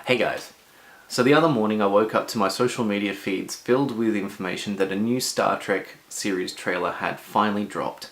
Hey guys. So the other morning I woke up to my social media feeds filled with information that a new Star Trek series trailer had finally dropped.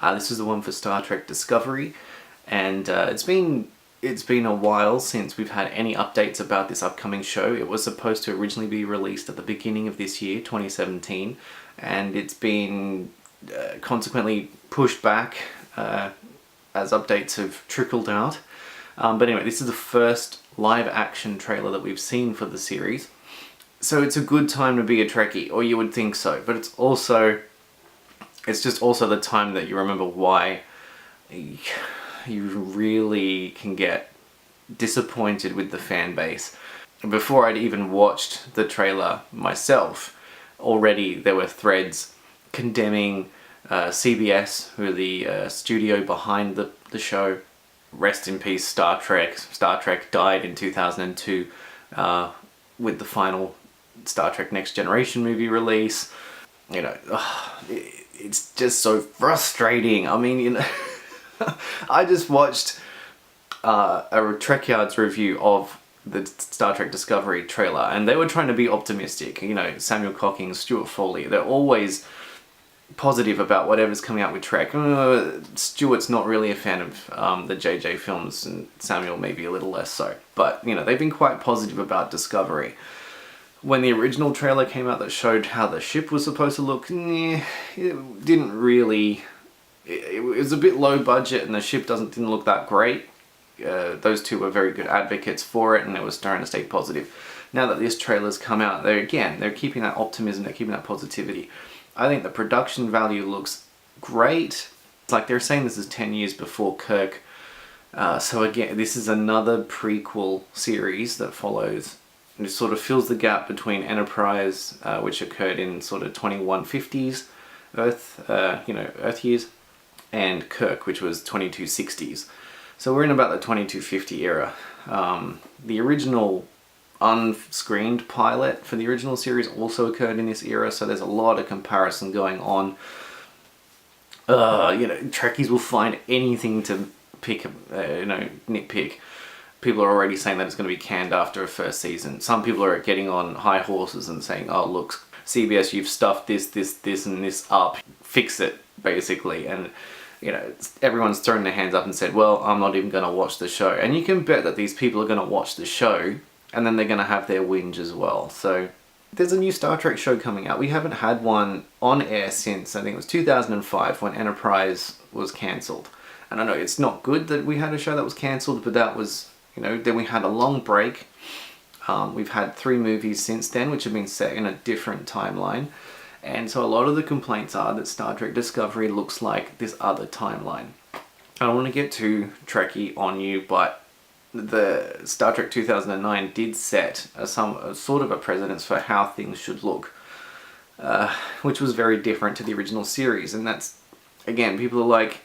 This is the one for Star Trek Discovery, and it's been a while since we've had any updates about this upcoming show. It was supposed to originally be released at the beginning of this year, 2017, and it's been consequently pushed back as updates have trickled out. But anyway, this is the first live action trailer that we've seen for the series. So it's a good time to be a Trekkie, or you would think so, but it's just also the time that you remember why you really can get disappointed with the fan base. Before I'd even watched the trailer myself, already there were threads condemning CBS, who are the studio behind the show. Rest in peace, Star Trek. Star Trek died in 2002 with the final Star Trek Next Generation movie release. You know, it's just so frustrating. I mean, you know, I just watched a Trekyard's review of the Star Trek Discovery trailer, and they were trying to be optimistic. You know, Samuel Cocking, Stuart Foley, they're always positive about whatever's coming out with Trek. Stuart's not really a fan of the JJ films, and Samuel maybe a little less so. But, you know, they've been quite positive about Discovery. When the original trailer came out that showed how the ship was supposed to look, it didn't really... It was a bit low budget, and the ship didn't look that great. Those two were very good advocates for it, and it was trying to stay positive. Now that this trailer's come out, they're keeping that optimism, they're keeping that positivity. I think the production value looks great. It's like they're saying this is 10 years before Kirk. So again, this is another prequel series that follows, and it sort of fills the gap between Enterprise, which occurred in sort of 2150s Earth years, and Kirk, which was 2260s. So we're in about the 2250 era. The original unscreened pilot for the original series also occurred in this era, so there's a lot of comparison going on. You know, Trekkies will find anything to nitpick. People are already saying that it's going to be canned after a first season. Some people are getting on high horses and saying, oh look, CBS, you've stuffed this and this up. Fix it, basically. And you know, everyone's thrown their hands up and said, well, I'm not even going to watch the show. And you can bet that these people are going to watch the show, and then they're going to have their whinge as well. So there's a new Star Trek show coming out. We haven't had one on air since, I think it was 2005, when Enterprise was cancelled. And I know it's not good that we had a show that was cancelled, but that was, you know, then we had a long break. We've had 3 movies since then, which have been set in a different timeline. And so a lot of the complaints are that Star Trek Discovery looks like this other timeline. I don't want to get too Trekkie on you, but the Star Trek 2009 did set sort of a precedence for how things should look, which was very different to the original series. And that's, again, people are like,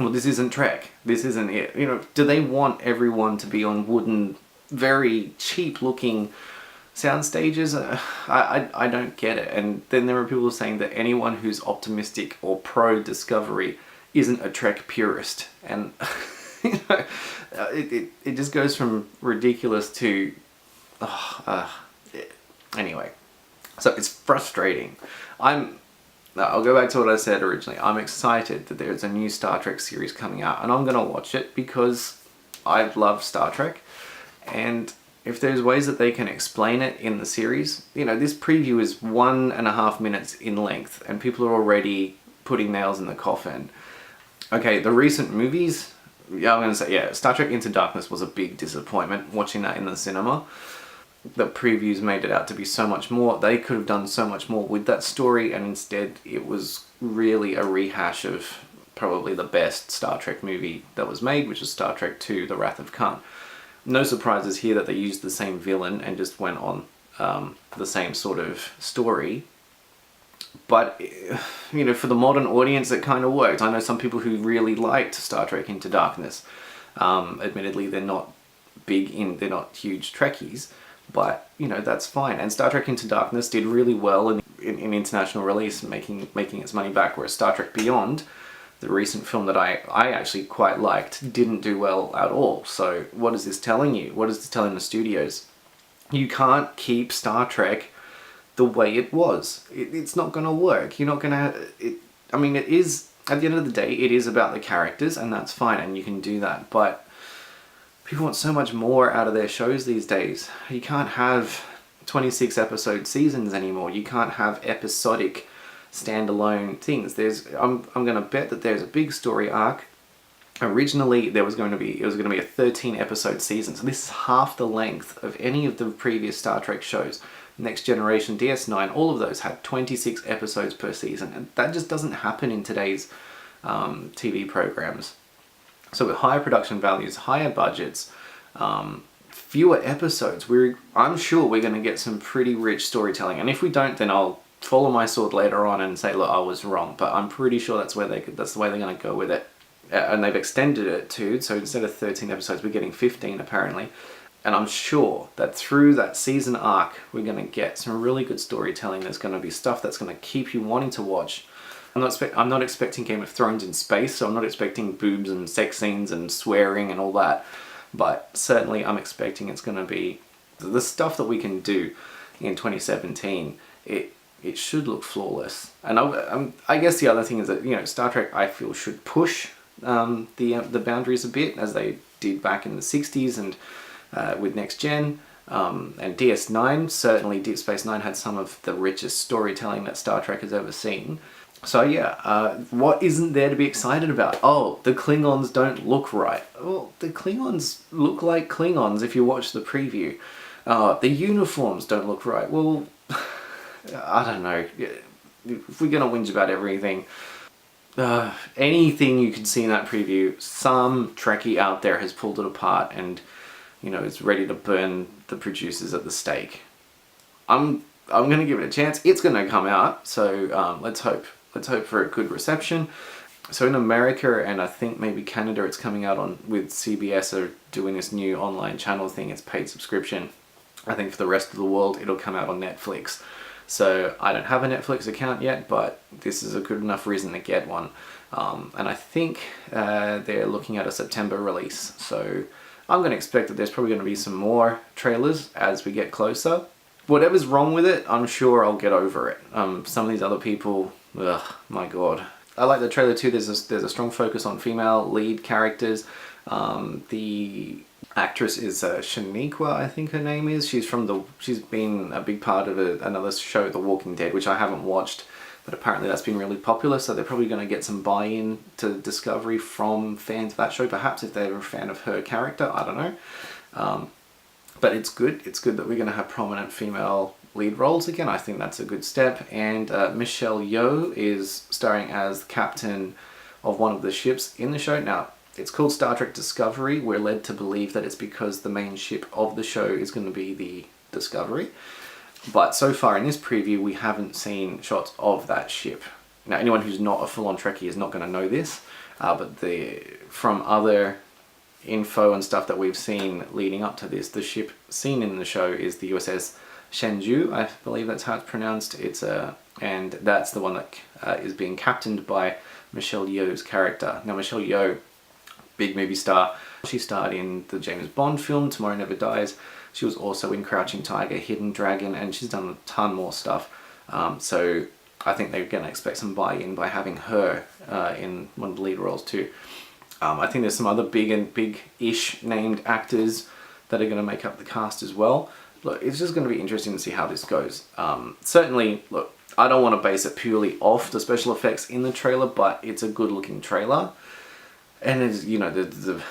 well, this isn't Trek, this isn't it. You know, do they want everyone to be on wooden, very cheap looking sound stages? I don't get it. And then there are people saying that anyone who's optimistic or pro Discovery isn't a Trek purist. And you know, it just goes from ridiculous to anyway, so it's frustrating. I'll go back to what I said originally. I'm excited that there's a new Star Trek series coming out, and I'm gonna watch it because I love Star Trek. And if there's ways that they can explain it in the series, you know, this preview is 1.5 minutes in length, and people are already putting nails in the coffin. Okay, the recent movies, yeah, I'm going to say, yeah, Star Trek Into Darkness was a big disappointment, watching that in the cinema. The previews made it out to be so much more. They could have done so much more with that story, and instead it was really a rehash of probably the best Star Trek movie that was made, which is Star Trek II, The Wrath of Khan. No surprises here that they used the same villain and just went on the same sort of story. But, you know, for the modern audience, it kind of worked. I know some people who really liked Star Trek Into Darkness. Admittedly, they're not huge Trekkies, but, you know, that's fine. And Star Trek Into Darkness did really well in international release, making its money back, whereas Star Trek Beyond the recent film that I actually quite liked didn't do well at all. So what is this telling you? What is this telling the studios? You can't keep Star Trek the way it was. It's not going to work. You're not going to... I mean, it is... At the end of the day, it is about the characters, and that's fine, and you can do that. But people want so much more out of their shows these days. You can't have 26 episode seasons anymore. You can't have episodic standalone things. I'm going to bet that there's a big story arc. Originally, it was going to be a 13 episode season. So this is half the length of any of the previous Star Trek shows. Next Generation, DS9, all of those had 26 episodes per season, and that just doesn't happen in today's TV programs. So with higher production values, higher budgets, fewer episodes, I'm sure we're going to get some pretty rich storytelling. And if we don't, then I'll follow my sword later on and say, look, I was wrong. But I'm pretty sure that's the way they're going to go with it. And they've extended it too, so instead of 13 episodes, we're getting 15 apparently. And I'm sure that through that season arc, we're going to get some really good storytelling. There's going to be stuff that's going to keep you wanting to watch. I'm not expecting Game of Thrones in space, so I'm not expecting boobs and sex scenes and swearing and all that. But certainly I'm expecting it's going to be the stuff that we can do in 2017. It should look flawless. And I guess the other thing is that, you know, Star Trek, I feel, should push the boundaries a bit, as they did back in the 60s and with Next Gen. And DS9, certainly Deep Space Nine had some of the richest storytelling that Star Trek has ever seen. So yeah, what isn't there to be excited about? Oh, the Klingons don't look right. Well, the Klingons look like Klingons if you watch the preview. The uniforms don't look right. Well, I don't know. If we're going to whinge about everything, anything you can see in that preview, some Trekkie out there has pulled it apart and, you know, is ready to burn the producers at the stake. I'm going to give it a chance. It's going to come out, so let's hope for a good reception. So in America and I think maybe Canada, it's coming out with CBS are doing this new online channel thing. It's paid subscription. I think for the rest of the world, it'll come out on Netflix. So I don't have a Netflix account yet, but this is a good enough reason to get one. And I think they're looking at a September release. So I'm going to expect that there's probably going to be some more trailers as we get closer. Whatever's wrong with it, I'm sure I'll get over it. Some of these other people, ugh, my god. I like the trailer too. There's a strong focus on female lead characters. The actress is Shaniqua, I think her name is. She's been a big part of another show, The Walking Dead, which I haven't watched, but apparently that's been really popular, so they're probably going to get some buy-in to Discovery from fans of that show, perhaps, if they're a fan of her character, I don't know. But it's good. It's good that we're going to have prominent female lead roles again. I think that's a good step. And Michelle Yeoh is starring as the captain of one of the ships in the show. Now, it's called Star Trek Discovery. We're led to believe that it's because the main ship of the show is going to be the Discovery. But so far in this preview, we haven't seen shots of that ship. Now, anyone who's not a full-on Trekkie is not going to know this, but from other info and stuff that we've seen leading up to this, the ship seen in the show is the USS Shenzhou, I believe that's how it's pronounced. And that's the one that is being captained by Michelle Yeoh's character. Now, Michelle Yeoh, big movie star. She starred in the James Bond film, Tomorrow Never Dies. She was also in Crouching Tiger, Hidden Dragon, and she's done a ton more stuff. So I think they're going to expect some buy-in by having her in one of the lead roles too. I think there's some other big-ish named actors that are going to make up the cast as well. Look, it's just going to be interesting to see how this goes. Certainly, look, I don't want to base it purely off the special effects in the trailer, but it's a good-looking trailer. And there's, you know, the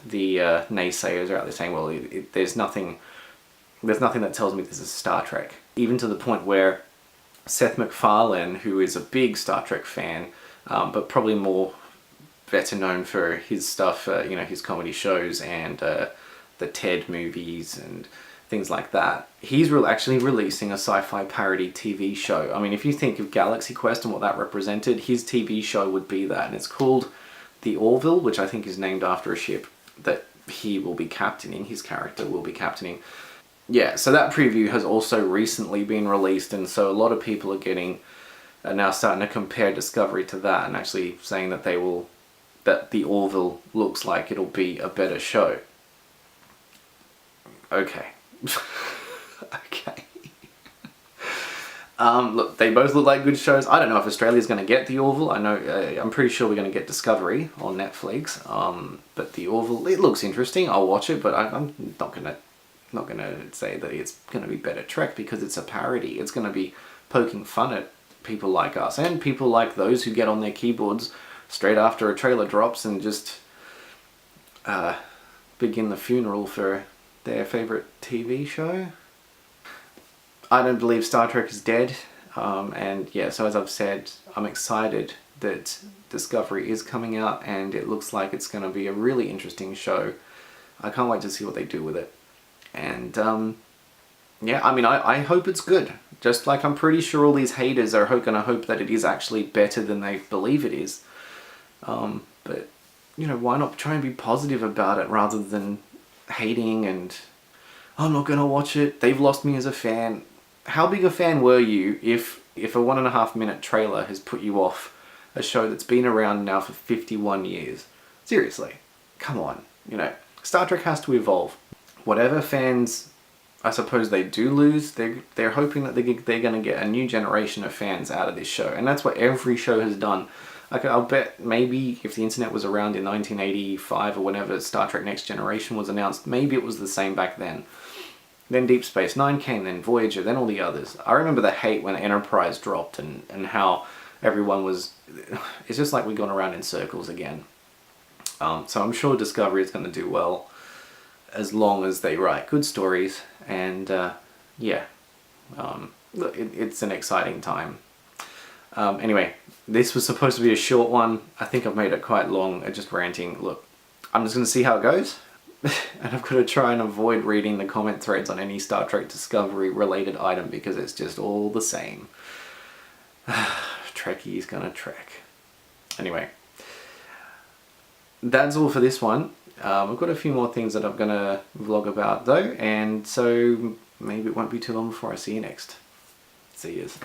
naysayers are out there saying, well, there's nothing that tells me this is Star Trek. Even to the point where Seth MacFarlane, who is a big Star Trek fan, but probably better known for his stuff, you know, his comedy shows and the Ted movies and things like that. He's actually releasing a sci-fi parody TV show. I mean, if you think of Galaxy Quest and what that represented, his TV show would be that. And it's called The Orville, which I think is named after a ship that he will be captaining, his character will be captaining. Yeah, so that preview has also recently been released, and so a lot of people are getting are now starting to compare Discovery to that and actually saying that that the Orville looks like it'll be a better show. Okay. Okay. Look, they both look like good shows. I don't know if Australia's going to get the Orville. I know, I'm pretty sure we're going to get Discovery on Netflix. But the Orville, it looks interesting. I'll watch it, but I'm not gonna say that it's gonna be better Trek because it's a parody. It's gonna be poking fun at people like us and people like those who get on their keyboards straight after a trailer drops and just begin the funeral for their favorite TV show. I don't believe Star Trek is dead, and yeah, so as I've said, I'm excited that Discovery is coming out and it looks like it's going to be a really interesting show. I can't wait to see what they do with it. And yeah, I mean, I hope it's good. Just like I'm pretty sure all these haters are going to hope that it is actually better than they believe it is. But, you know, why not try and be positive about it rather than hating and, I'm not going to watch it, they've lost me as a fan. How big a fan were you if a 1.5 minute trailer has put you off a show that's been around now for 51 years? Seriously, come on, you know, Star Trek has to evolve. Whatever fans, I suppose they do lose, they're hoping that they're going to get a new generation of fans out of this show. And that's what every show has done. Like, I'll bet maybe if the internet was around in 1985 or whenever Star Trek Next Generation was announced, maybe it was the same back then. Then Deep Space Nine came, then Voyager, then all the others. I remember the hate when Enterprise dropped and how everyone was... It's just like we've gone around in circles again. So I'm sure Discovery is going to do well as long as they write good stories. And yeah, it's an exciting time. Anyway, this was supposed to be a short one. I think I've made it quite long, just ranting. Look, I'm just going to see how it goes. And I've got to try and avoid reading the comment threads on any Star Trek Discovery related item because it's just all the same. Trekkie's gonna trek. Anyway, that's all for this one. I've got a few more things that I'm gonna vlog about though, and so maybe it won't be too long before I see you next. See yous.